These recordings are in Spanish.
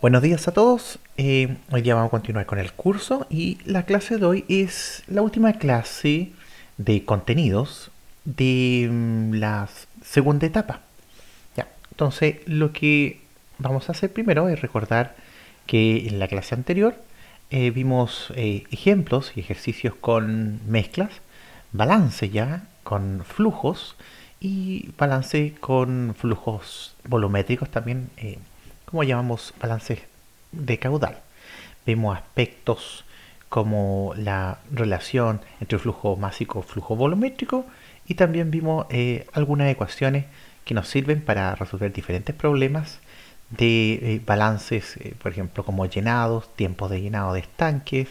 Buenos días a todos. Hoy día vamos a continuar con el curso y la clase de hoy es la última clase de contenidos de la segunda etapa. Ya, entonces lo que vamos a hacer primero es recordar que en la clase anterior vimos ejemplos y ejercicios con mezclas, balance ya con flujos y balance con flujos volumétricos también, como llamamos balances de caudal. Vemos aspectos como la relación entre flujo másico y flujo volumétrico y también vimos algunas ecuaciones que nos sirven para resolver diferentes problemas de balances, por ejemplo, como llenados, tiempos de llenado de estanques,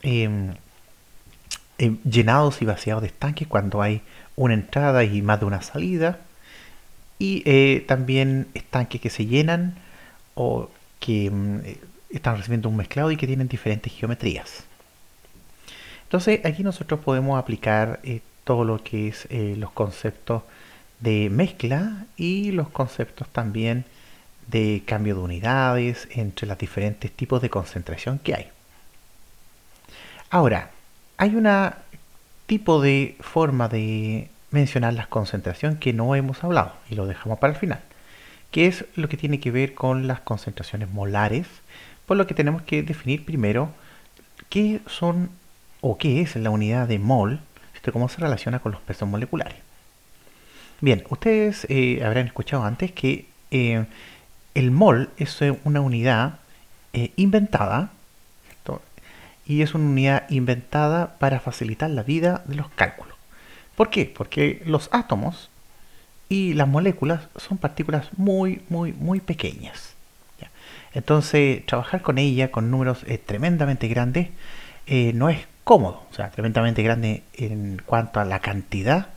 eh, llenados y vaciados de estanques cuando hay una entrada y más de una salida, y también estanques que se llenan o que están recibiendo un mezclado y que tienen diferentes geometrías. Entonces aquí nosotros podemos aplicar todo lo que es los conceptos de mezcla y los conceptos también de cambio de unidades entre los diferentes tipos de concentración que hay. Ahora, hay una tipo de forma de mencionar la concentración que no hemos hablado y lo dejamos para el final, que es lo que tiene que ver con las concentraciones molares, por lo que tenemos que definir primero qué son o qué es la unidad de mol, cómo se relaciona con los pesos moleculares. Bien, ustedes habrán escuchado antes que el mol es una unidad inventada, ¿cierto? Y es una unidad inventada para facilitar la vida de los cálculos. ¿Por qué? Porque los átomos y las moléculas son partículas muy pequeñas. ¿Ya? Entonces, trabajar con ella, con números tremendamente grandes, no es cómodo. O sea, tremendamente grande en cuanto a la cantidad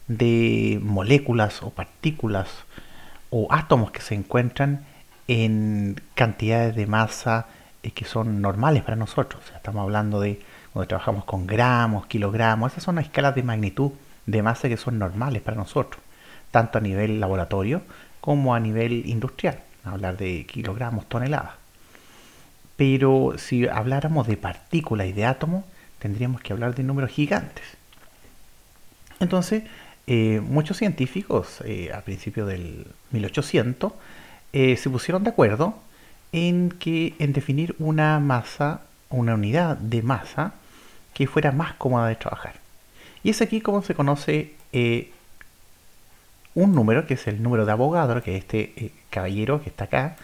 de moléculas o partículas o átomos que se encuentran en cantidades de masa que son normales para nosotros. O sea, estamos hablando de cuando trabajamos con gramos, kilogramos, esas son las escalas de magnitud de masa que son normales para nosotros, tanto a nivel laboratorio como a nivel industrial, hablar de kilogramos, toneladas. Pero si habláramos de partículas y de átomos, tendríamos que hablar de números gigantes. Entonces, muchos científicos a principios del 1800 se pusieron de acuerdo en definir una masa, una unidad de masa que fuera más cómoda de trabajar. Y es aquí como se conoce un número, que es el número de Avogadro, que es este caballero que está acá,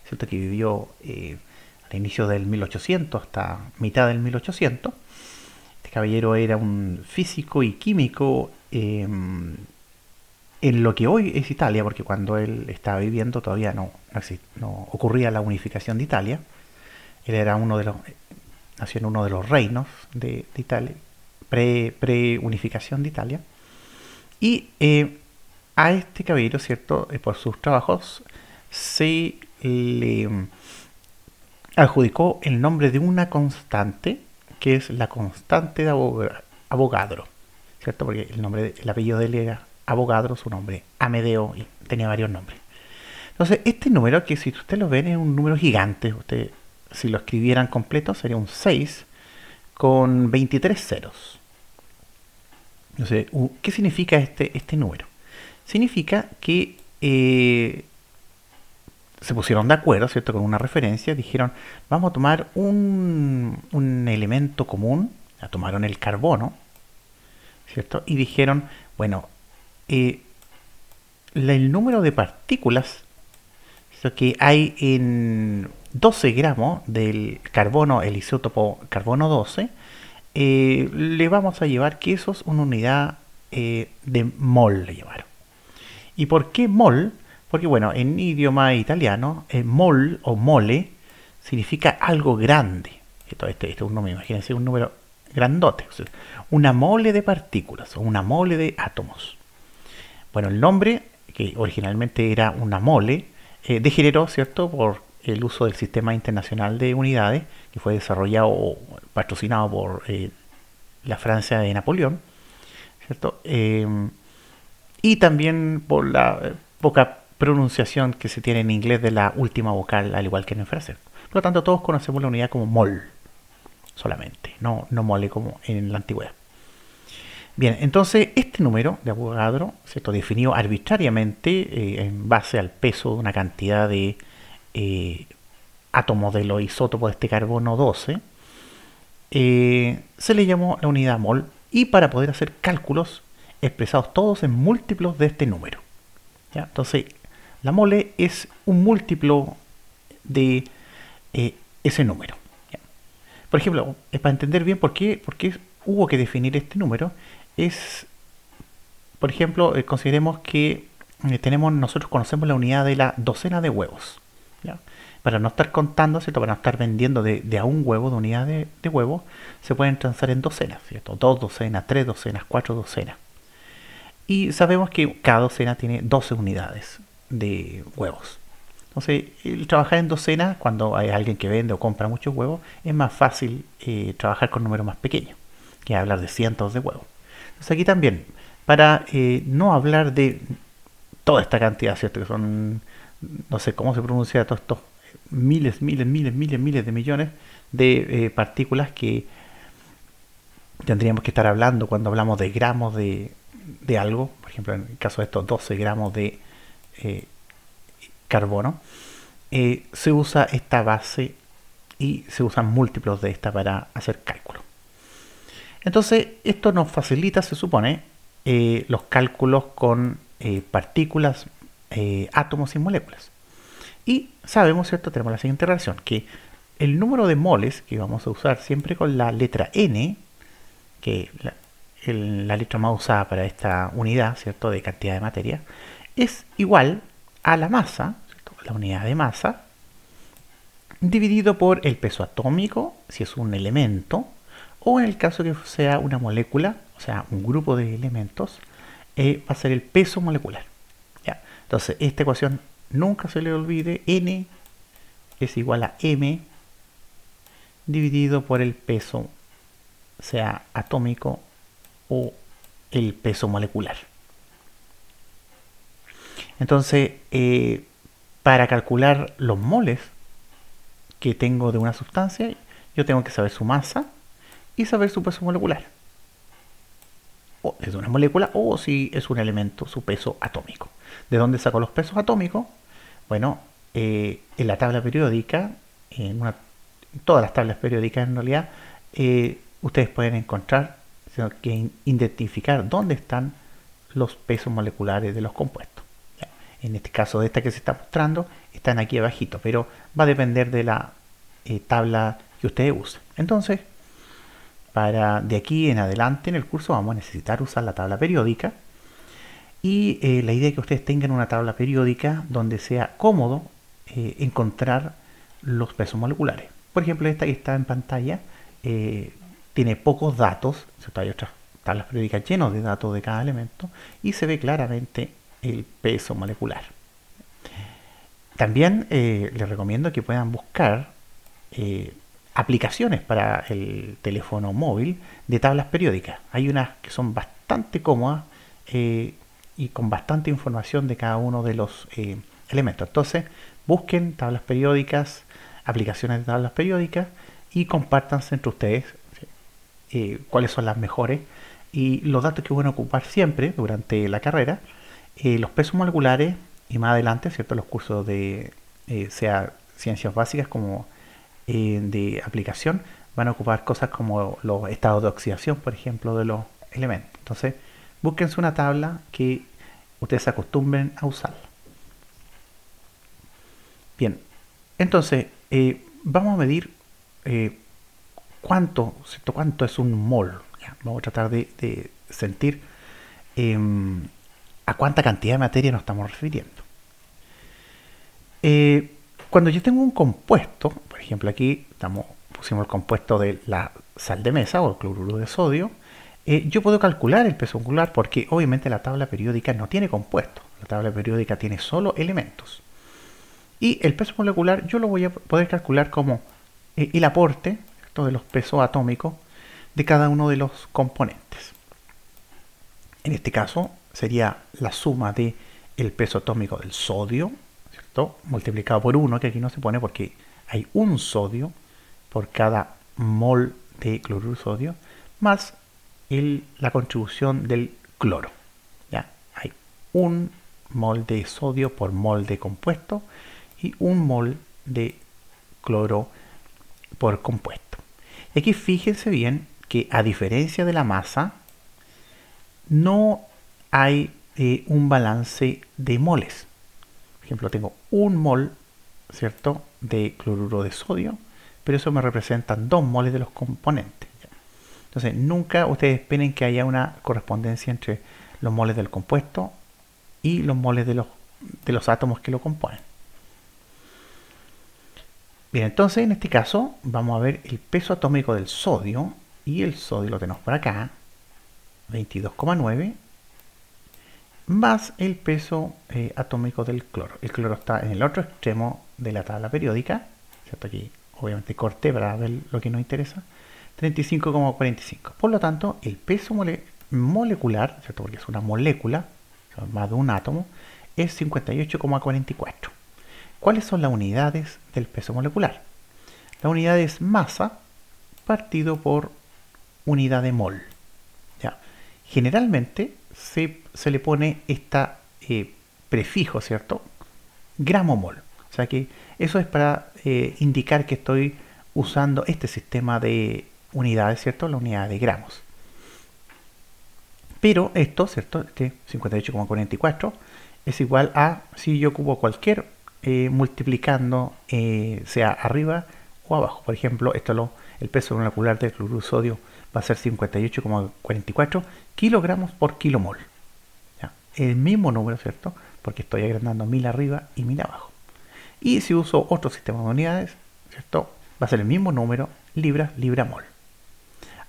¿cierto? Que vivió al inicio del 1800 hasta mitad del 1800. Este caballero era un físico y químico en lo que hoy es Italia, porque cuando él estaba viviendo todavía no ocurría la unificación de Italia. Él era nació en uno de los reinos de Italia, pre-unificación de Italia. Y a este caballero, ¿cierto? Por sus trabajos se le adjudicó el nombre de una constante, que es la constante de Avogadro, ¿cierto? Porque el apellido de él era Avogadro, su nombre Amedeo, y tenía varios nombres. Entonces, este número, que si ustedes lo ven, es un número gigante. Usted, si lo escribieran completo, sería un 6 con 23 ceros. Entonces, ¿qué significa este número? Significa que se pusieron de acuerdo, ¿cierto? Con una referencia, dijeron, vamos a tomar un elemento común, ya tomaron el carbono, ¿cierto? Y dijeron, bueno, eh, el número de partículas, ¿cierto?, que hay en 12 gramos del carbono, el isótopo carbono 12, le vamos a llevar que eso es una unidad de mol, le llevaron. ¿Y por qué mol? Porque bueno, en idioma italiano, mol o mole significa algo grande. Este es un número, imagínense un número grandote. O sea, una mole de partículas o una mole de átomos. Bueno, el nombre, que originalmente era una mole, degeneró, ¿cierto?, por el uso del Sistema Internacional de Unidades, que fue desarrollado o patrocinado por la Francia de Napoleón, ¿cierto? Y también por la poca pronunciación que se tiene en inglés de la última vocal, al igual que en el francés. Por lo tanto, todos conocemos la unidad como mol solamente, no mole como en la antigüedad. Bien, entonces este número de Avogadro, ¿cierto?, definido arbitrariamente en base al peso de una cantidad de átomos de los isótopos de este carbono 12, se le llamó la unidad mol, y para poder hacer cálculos expresados todos en múltiplos de este número. ¿Ya? Entonces, la mole es un múltiplo de ese número. ¿Ya? Por ejemplo, para entender bien por qué hubo que definir este número, es, por ejemplo, consideremos que nosotros conocemos la unidad de la docena de huevos. ¿Ya? Para no estar contando, ¿cierto?, para no estar vendiendo de a un huevo, de unidad de huevo, se pueden transar en docenas, ¿cierto? 2 docenas, 3 docenas, 4 docenas. Y sabemos que cada docena tiene 12 unidades de huevos. Entonces, el trabajar en docenas, cuando hay alguien que vende o compra muchos huevos, es más fácil trabajar con números más pequeños que hablar de cientos de huevos. Entonces, aquí también, para no hablar de toda esta cantidad, ¿cierto?, que son, no sé cómo se pronuncia, todos estos miles de millones de partículas que tendríamos que estar hablando cuando hablamos de gramos de algo. Por ejemplo, en el caso de estos 12 gramos de carbono, se usa esta base y se usan múltiplos de esta para hacer cálculos. Entonces, esto nos facilita, se supone, los cálculos con partículas, átomos y moléculas. Y sabemos, ¿cierto?, tenemos la siguiente relación, que el número de moles que vamos a usar siempre con la letra N, que la letra más usada para esta unidad, ¿cierto?, de cantidad de materia, es igual a la masa, ¿cierto?, la unidad de masa, dividido por el peso atómico, si es un elemento, o en el caso que sea una molécula, o sea, un grupo de elementos, va a ser el peso molecular. ¿Ya? Entonces, esta ecuación nunca se le olvide, N es igual a M dividido por el peso, sea atómico o el peso molecular. Entonces, para calcular los moles que tengo de una sustancia, yo tengo que saber su masa y saber su peso molecular. O es de una molécula, o si es un elemento, su peso atómico. ¿De dónde saco los pesos atómicos? Bueno, en la tabla periódica, en todas las tablas periódicas en realidad, ustedes pueden encontrar, sino que identificar dónde están los pesos moleculares de los compuestos. ¿Ya? En este caso de esta que se está mostrando, están aquí abajito, pero va a depender de la tabla que ustedes usen. Entonces, de aquí en adelante en el curso vamos a necesitar usar la tabla periódica, y la idea es que ustedes tengan una tabla periódica donde sea cómodo encontrar los pesos moleculares. Por ejemplo, esta que está en pantalla tiene pocos datos, ¿cierto? Hay otras tablas periódicas llenas de datos de cada elemento y se ve claramente el peso molecular. También les recomiendo que puedan buscar aplicaciones para el teléfono móvil de tablas periódicas. Hay unas que son bastante cómodas y con bastante información de cada uno de los elementos. Entonces, busquen tablas periódicas, aplicaciones de tablas periódicas, y compártanse entre ustedes cuáles son las mejores y los datos que van a ocupar siempre durante la carrera. Los pesos moleculares, y más adelante, ¿cierto?, los cursos de sea ciencias básicas como de aplicación, van a ocupar cosas como los estados de oxidación, por ejemplo, de los elementos. Entonces, búsquense una tabla que ustedes se acostumbren a usarla. Bien, entonces vamos a medir cuánto es un mol. ¿Ya? Vamos a tratar de sentir a cuánta cantidad de materia nos estamos refiriendo. Cuando yo tengo un compuesto, por ejemplo aquí pusimos el compuesto de la sal de mesa o el cloruro de sodio, yo puedo calcular el peso molecular porque obviamente la tabla periódica no tiene compuestos, la tabla periódica tiene solo elementos. Y el peso molecular yo lo voy a poder calcular como el aporte, ¿cierto?, de los pesos atómicos de cada uno de los componentes. En este caso sería la suma de el peso atómico del sodio, ¿cierto? Multiplicado por 1, que aquí no se pone porque hay un sodio por cada mol de cloruro de sodio, más la contribución del cloro. ¿Ya? Hay un mol de sodio por mol de compuesto y un mol de cloro por compuesto. Y aquí fíjense bien que a diferencia de la masa, no hay un balance de moles. Por ejemplo, tengo un mol, ¿cierto?, de cloruro de sodio, pero eso me representan 2 moles de los componentes. Entonces, nunca ustedes esperen que haya una correspondencia entre los moles del compuesto y los moles de los átomos que lo componen. Bien, entonces en este caso vamos a ver el peso atómico del sodio, y el sodio lo tenemos por acá, 22,9, más el peso atómico del cloro. El cloro está en el otro extremo de la tabla periódica, ¿cierto? Aquí obviamente corté para ver lo que nos interesa, 35,45. Por lo tanto, el peso molecular, ¿cierto? Porque es una molécula, más de un átomo, es 58,44. ¿Cuáles son las unidades del peso molecular? La unidad es masa partido por unidad de mol. ¿Ya? Generalmente se le pone este prefijo, ¿cierto? Gramo mol. O sea que eso es para indicar que estoy usando este sistema de unidades, ¿cierto? La unidad de gramos. Pero esto, ¿cierto? Este 58,44 es igual a, si yo ocupo cualquier multiplicando, sea arriba o abajo. Por ejemplo, el peso molecular del cloruro de sodio va a ser 58,44 kilogramos por kilomol. ¿Ya? El mismo número, ¿cierto? Porque estoy agrandando 1000 arriba y 1000 abajo. Y si uso otro sistema de unidades, ¿cierto? Va a ser el mismo número, libra-mol.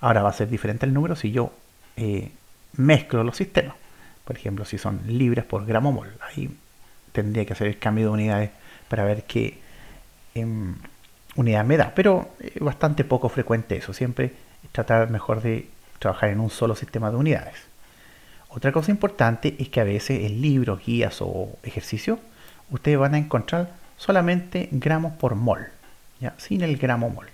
Ahora va a ser diferente el número si yo mezclo los sistemas. Por ejemplo, si son libras por gramo mol. Ahí tendría que hacer el cambio de unidades para ver qué unidad me da. Pero es bastante poco frecuente eso. Siempre tratar mejor de trabajar en un solo sistema de unidades. Otra cosa importante es que a veces en libros, guías o ejercicios, ustedes van a encontrar solamente gramos por mol, ¿ya? Sin el gramo mol.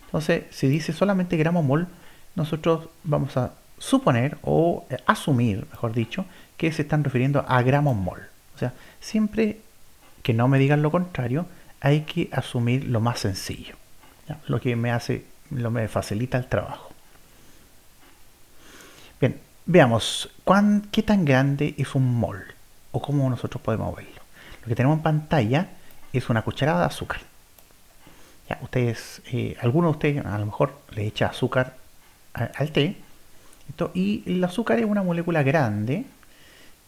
Entonces, si dice solamente gramo mol, nosotros vamos a suponer o asumir, mejor dicho, que se están refiriendo a gramos mol. O sea, siempre que no me digan lo contrario, hay que asumir lo más sencillo, ¿ya? Lo que me facilita el trabajo. Bien, veamos qué tan grande es un mol o cómo nosotros podemos verlo. Lo que tenemos en pantalla es una cucharada de azúcar. Ya, algunos de ustedes a lo mejor le echa azúcar al té. Y el azúcar es una molécula grande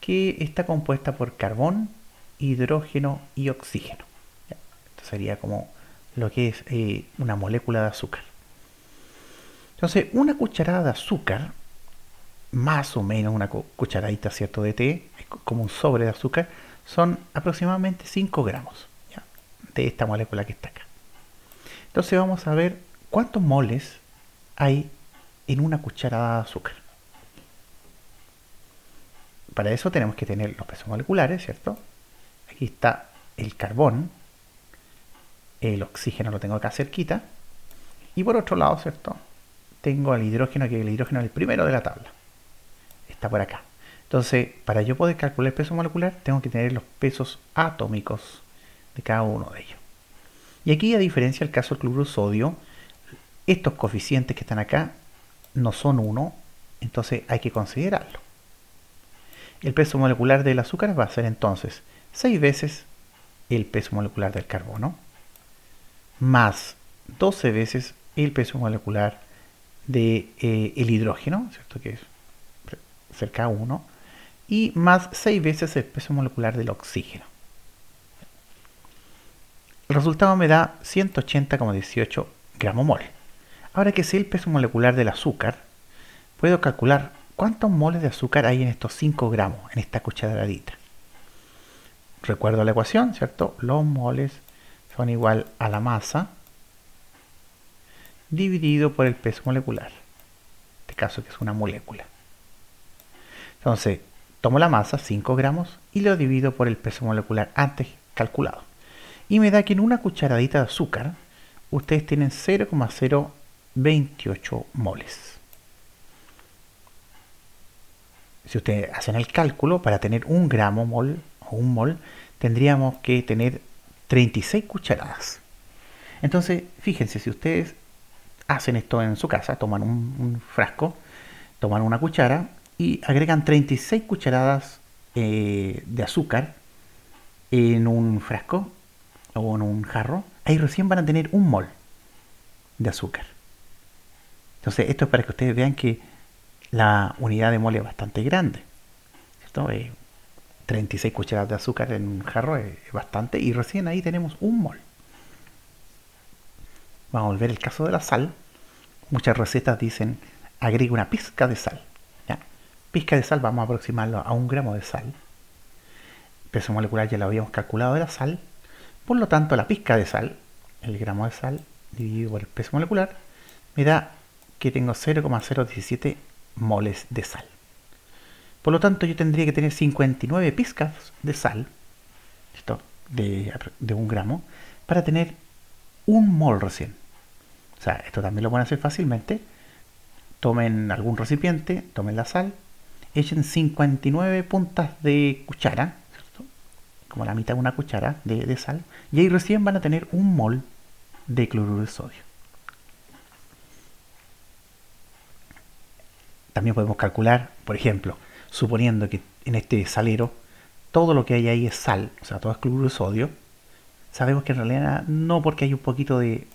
que está compuesta por carbón, hidrógeno y oxígeno. Ya, esto sería como lo que es una molécula de azúcar. Entonces, una cucharada de azúcar, más o menos una cucharadita, ¿cierto?, de té, como un sobre de azúcar, son aproximadamente 5 gramos, ¿ya?, de esta molécula que está acá. Entonces vamos a ver cuántos moles hay en una cucharada de azúcar. Para eso tenemos que tener los pesos moleculares, ¿cierto? Aquí está el carbón, el oxígeno lo tengo acá cerquita, y por otro lado, ¿cierto?, tengo el hidrógeno, que el hidrógeno es el primero de la tabla. Está por acá. Entonces, para yo poder calcular el peso molecular, tengo que tener los pesos atómicos de cada uno de ellos. Y aquí, a diferencia del caso del cloruro de sodio, estos coeficientes que están acá no son 1, entonces hay que considerarlo. El peso molecular del azúcar va a ser entonces 6 veces el peso molecular del carbono, más 12 veces el peso molecular del hidrógeno, ¿cierto?, que es cerca a 1, y más 6 veces el peso molecular del oxígeno. El resultado me da 180,18 gramos mol. Ahora que sé el peso molecular del azúcar, puedo calcular cuántos moles de azúcar hay en estos 5 gramos, en esta cucharadita. Recuerdo la ecuación, ¿cierto? Los moles son igual a la masa dividido por el peso molecular. En este caso, que es una molécula. Entonces, tomo la masa, 5 gramos, y lo divido por el peso molecular antes calculado. Y me da que en una cucharadita de azúcar ustedes tienen 0,028 moles. Si ustedes hacen el cálculo, para tener un gramo mol o un mol, tendríamos que tener 36 cucharadas. Entonces, fíjense, si ustedes hacen esto en su casa, toman un frasco, toman una cuchara y agregan 36 cucharadas de azúcar en un frasco o en un jarro, ahí recién van a tener un mol de azúcar. Entonces, esto es para que ustedes vean que la unidad de mol es bastante grande, ¿cierto? 36 cucharadas de azúcar en un jarro es bastante, y recién ahí tenemos un mol. Vamos a volver al caso de la sal. Muchas recetas dicen agregue una pizca de sal. ¿Ya? Pizca de sal, vamos a aproximarlo a 1 gramo de sal. Peso molecular ya lo habíamos calculado de la sal. Por lo tanto, la pizca de sal, el gramo de sal dividido por el peso molecular, me da que tengo 0,017 moles de sal. Por lo tanto, yo tendría que tener 59 pizcas de sal, esto de 1 gramo, para tener un mol recién. O sea, esto también lo pueden hacer fácilmente. Tomen algún recipiente, tomen la sal, echen 59 puntas de cuchara, ¿cierto? Como la mitad de una cuchara de sal, y ahí recién van a tener un mol de cloruro de sodio. También podemos calcular, por ejemplo, suponiendo que en este salero todo lo que hay ahí es sal, o sea, todo es cloruro de sodio, sabemos que en realidad no, porque hay un poquito de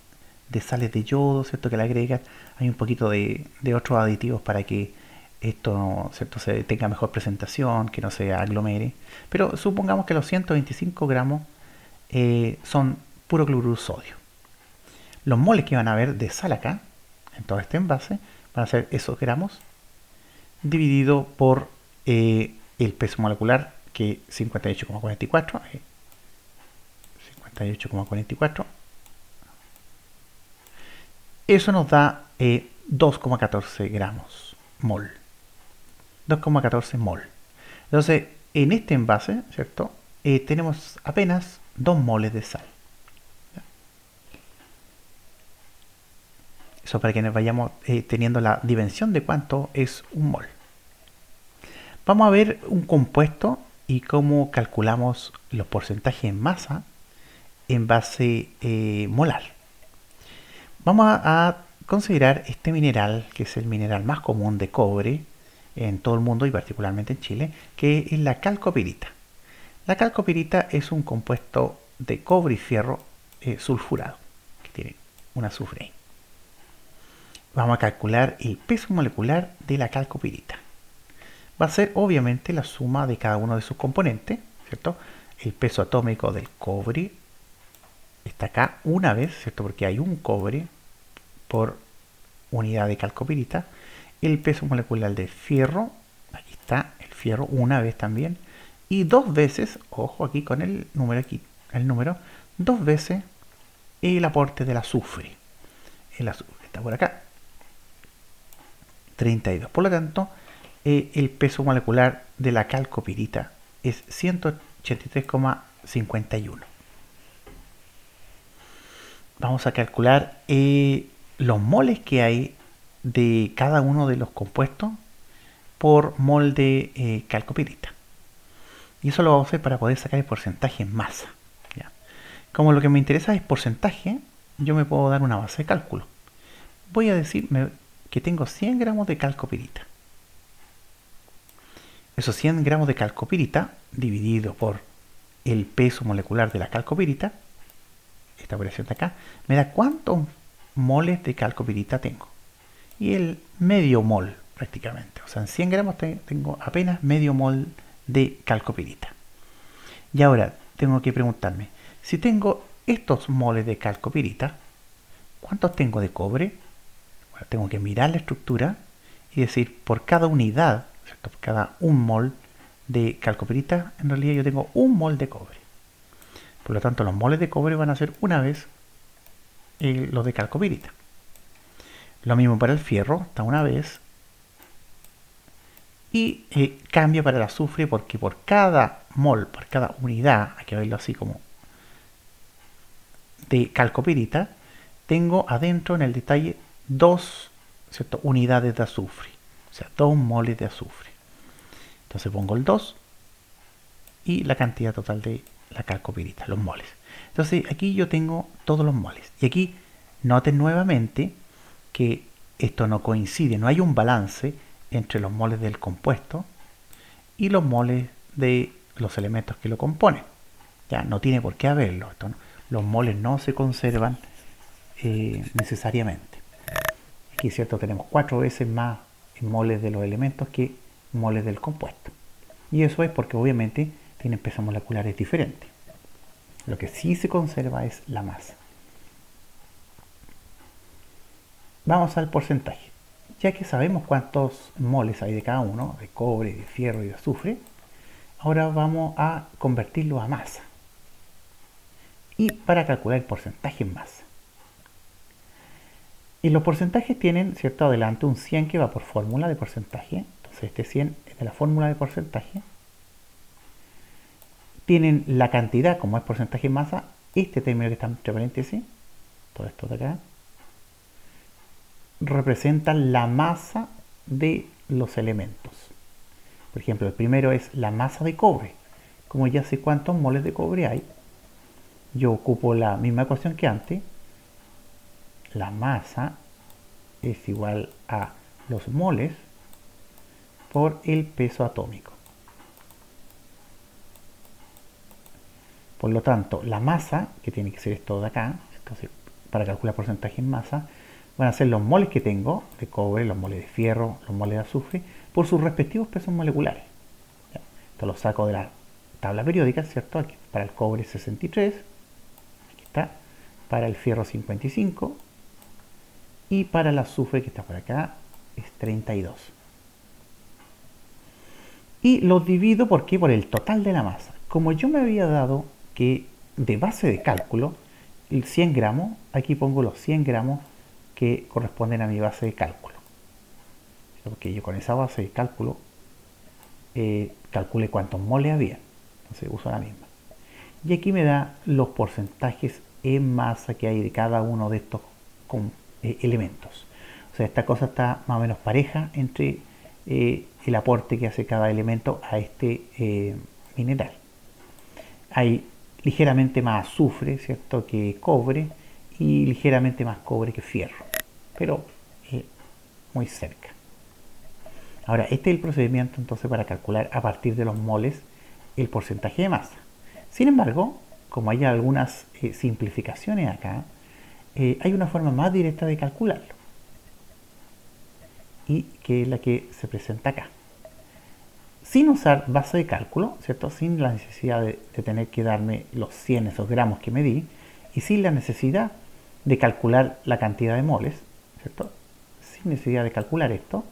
sales de yodo, ¿cierto? Que le agregan, hay un poquito de otros aditivos para que esto, ¿cierto? Se tenga mejor presentación, que no se aglomere. Pero supongamos que los 125 gramos son puro cloruro de sodio. Los moles que van a ver de sal acá, en todo este envase, van a ser esos gramos dividido por el peso molecular, que es 58,44. 58,44. Eso nos da 2,14 gramos mol. 2,14 mol. Entonces, en este envase, ¿cierto? Tenemos apenas 2 moles de sal. ¿Ya? Eso para que nos vayamos teniendo la dimensión de cuánto es un mol. Vamos a ver un compuesto y cómo calculamos los porcentajes en masa en base molar. Vamos a considerar este mineral, que es el mineral más común de cobre en todo el mundo y particularmente en Chile, que es la calcopirita. La calcopirita es un compuesto de cobre y fierro sulfurado, que tiene un azufre ahí. Vamos a calcular el peso molecular de la calcopirita. Va a ser obviamente la suma de cada uno de sus componentes, ¿cierto? El peso atómico del cobre está acá una vez, ¿cierto? Porque hay un cobre por unidad de calcopirita. El peso molecular del fierro, aquí está el fierro una vez también, y 2 veces, ojo aquí con el número, aquí el número, 2 veces el aporte del azufre. El azufre está por acá, 32. Por lo tanto, el peso molecular de la calcopirita es 183,51. Vamos a calcular los moles que hay de cada uno de los compuestos por mol de calcopirita. Y eso lo vamos a hacer para poder sacar el porcentaje en masa. ¿Ya? Como lo que me interesa es porcentaje, yo me puedo dar una base de cálculo. Voy a decir que tengo 100 gramos de calcopirita. Esos 100 gramos de calcopirita dividido por el peso molecular de la calcopirita, esta operación de acá, me da cuántos moles de calcopirita tengo. Y el medio mol prácticamente. O sea, en 100 gramos tengo apenas medio mol de calcopirita. Y ahora tengo que preguntarme, si tengo estos moles de calcopirita, ¿cuántos tengo de cobre? Bueno, tengo que mirar la estructura y decir, por cada unidad, ¿cierto? Por cada 1 mol de calcopirita, en realidad yo tengo 1 mol de cobre. Por lo tanto, los moles de cobre van a ser una vez los de calcopirita. Lo mismo para el fierro, está una vez. Y cambia para el azufre porque por cada mol, por cada unidad, hay que verlo así como de calcopirita, tengo adentro en el detalle dos, ¿cierto?, unidades de azufre, o sea, 2 moles de azufre. Entonces pongo el 2 y la cantidad total de la calcopirita, los moles. Entonces aquí yo tengo todos los moles. Y aquí noten nuevamente que esto no coincide, no hay un balance entre los moles del compuesto y los moles de los elementos que lo componen. Ya no tiene por qué haberlo. Los moles no se conservan necesariamente. Aquí, cierto, tenemos 4 veces más moles de los elementos que moles del compuesto. Y eso es porque obviamente tienen pesos moleculares diferentes. Lo que sí se conserva es la masa. Vamos al porcentaje. Ya que sabemos cuántos moles hay de cada uno, de cobre, de fierro y de azufre, ahora vamos a convertirlo a masa. Y para calcular el porcentaje en masa. Y los porcentajes tienen, cierto, adelante un 100 que va por fórmula de porcentaje. Entonces este 100 es de la fórmula de porcentaje. Tienen la cantidad, como es porcentaje en masa, este término que está entre paréntesis, todo esto de acá, representa la masa de los elementos. Por ejemplo, el primero es la masa de cobre. Como ya sé cuántos moles de cobre hay, yo ocupo la misma ecuación que antes. La masa es igual a los moles por el peso atómico. Por lo tanto, la masa, que tiene que ser esto de acá, entonces, para calcular porcentaje en masa, van a ser los moles que tengo de cobre, los moles de fierro, los moles de azufre, por sus respectivos pesos moleculares. Esto lo saco de la tabla periódica, ¿cierto? Aquí para el cobre 63, aquí está, para el fierro 55, y para el azufre que está por acá es 32. Y los divido por el total de la masa. Como yo me había dado que de base de cálculo, el 100 gramos, aquí pongo los 100 gramos que corresponden a mi base de cálculo. Porque yo con esa base de cálculo calculé cuántos moles había. Entonces uso la misma. Y aquí me da los porcentajes en masa que hay de cada uno de estos elementos. O sea, esta cosa está más o menos pareja entre el aporte que hace cada elemento a este mineral. Hay ligeramente más azufre, ¿cierto?, que cobre, y ligeramente más cobre que fierro, pero muy cerca. Ahora, este es el procedimiento entonces para calcular a partir de los moles el porcentaje de masa. Sin embargo, como hay algunas simplificaciones acá, hay una forma más directa de calcularlo, y que es la que se presenta acá. Sin usar base de cálculo, ¿cierto?, sin la necesidad de tener que darme los 100, esos gramos que medí, y sin la necesidad de calcular la cantidad de moles, ¿cierto?, sin necesidad de calcular esto,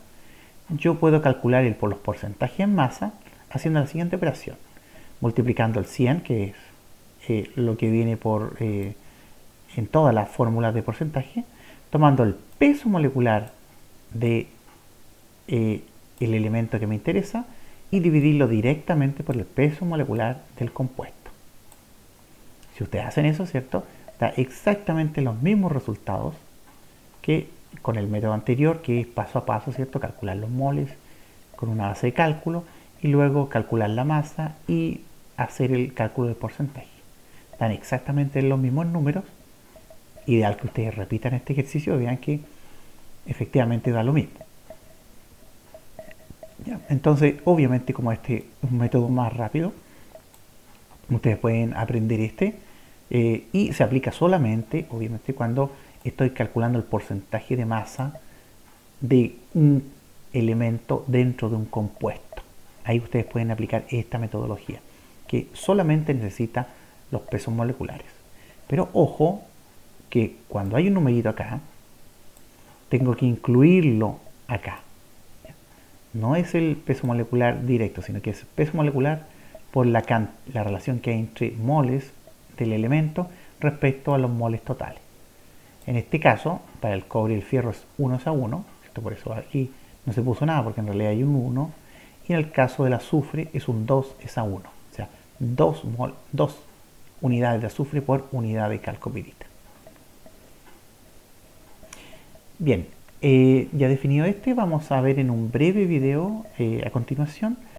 yo puedo calcular los porcentajes en masa haciendo la siguiente operación. Multiplicando el 100, que es lo que viene en todas las fórmulas de porcentaje, tomando el peso molecular de el elemento que me interesa y dividirlo directamente por el peso molecular del compuesto. Si ustedes hacen eso, ¿cierto?, da exactamente los mismos resultados que con el método anterior, que es paso a paso, ¿cierto?, calcular los moles con una base de cálculo y luego calcular la masa y hacer el cálculo del porcentaje. Dan exactamente los mismos números. Ideal que ustedes repitan este ejercicio y vean que efectivamente da lo mismo. ¿Ya? Entonces, obviamente, como este es un método más rápido, ustedes pueden aprender y se aplica solamente, obviamente, cuando estoy calculando el porcentaje de masa de un elemento dentro de un compuesto. Ahí ustedes pueden aplicar esta metodología, que solamente necesita los pesos moleculares. Pero ojo, que cuando hay un numerito acá, tengo que incluirlo acá. No es el peso molecular directo, sino que es el peso molecular por la relación que hay entre moles del elemento respecto a los moles totales. En este caso, para el cobre y el fierro es 1 a 1, por eso aquí no se puso nada, porque en realidad hay un 1, y en el caso del azufre es un 2 es a 1, o sea, 2 unidades de azufre por unidad de calcopirita. Bien, ya definido este, vamos a ver en un breve video a continuación